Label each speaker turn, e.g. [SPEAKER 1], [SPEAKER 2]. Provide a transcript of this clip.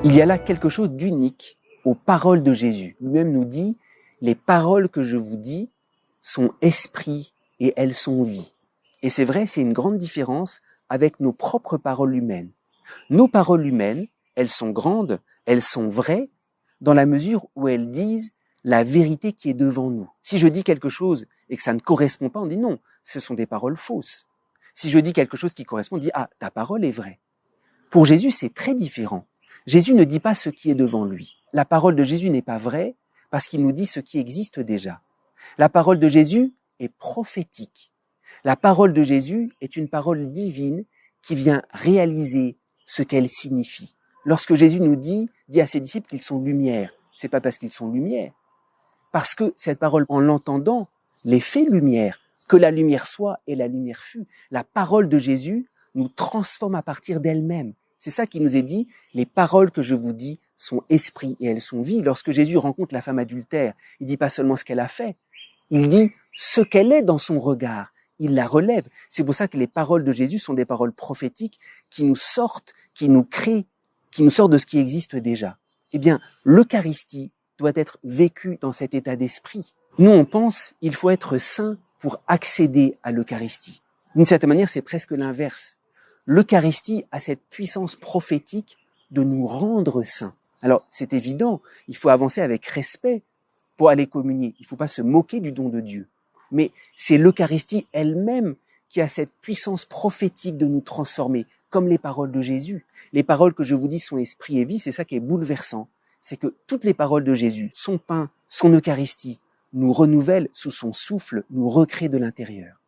[SPEAKER 1] Il y a là quelque chose d'unique aux paroles de Jésus. Lui-même nous dit, les paroles que je vous dis sont esprit et elles sont vie. Et c'est vrai, c'est une grande différence avec nos propres paroles humaines. Nos paroles humaines, elles sont grandes, elles sont vraies, dans la mesure où elles disent la vérité qui est devant nous. Si je dis quelque chose et que ça ne correspond pas, on dit non, ce sont des paroles fausses. Si je dis quelque chose qui correspond, on dit ah, ta parole est vraie. Pour Jésus, c'est très différent. Jésus ne dit pas ce qui est devant lui. La parole de Jésus n'est pas vraie parce qu'il nous dit ce qui existe déjà. La parole de Jésus est prophétique. La parole de Jésus est une parole divine qui vient réaliser ce qu'elle signifie. Lorsque Jésus nous dit à ses disciples qu'ils sont lumière, c'est pas parce qu'ils sont lumière, parce que cette parole, en l'entendant, les fait lumière, que la lumière soit et la lumière fut. La parole de Jésus nous transforme à partir d'elle-même. C'est ça qui nous est dit, les paroles que je vous dis sont esprit et elles sont vie. Lorsque Jésus rencontre la femme adultère, il dit pas seulement ce qu'elle a fait, il dit ce qu'elle est dans son regard. Il la relève. C'est pour ça que les paroles de Jésus sont des paroles prophétiques qui nous sortent, qui nous créent, qui nous sortent de ce qui existe déjà. Eh bien, l'Eucharistie doit être vécue dans cet état d'esprit. Nous, on pense qu'il faut être saint pour accéder à l'Eucharistie. D'une certaine manière, c'est presque l'inverse. L'Eucharistie a cette puissance prophétique de nous rendre saints. Alors, c'est évident, il faut avancer avec respect pour aller communier. Il ne faut pas se moquer du don de Dieu. Mais c'est l'Eucharistie elle-même qui a cette puissance prophétique de nous transformer, comme les paroles de Jésus. Les paroles que je vous dis sont esprit et vie, c'est ça qui est bouleversant. C'est que toutes les paroles de Jésus, son pain, son Eucharistie, nous renouvellent sous son souffle, nous recréent de l'intérieur.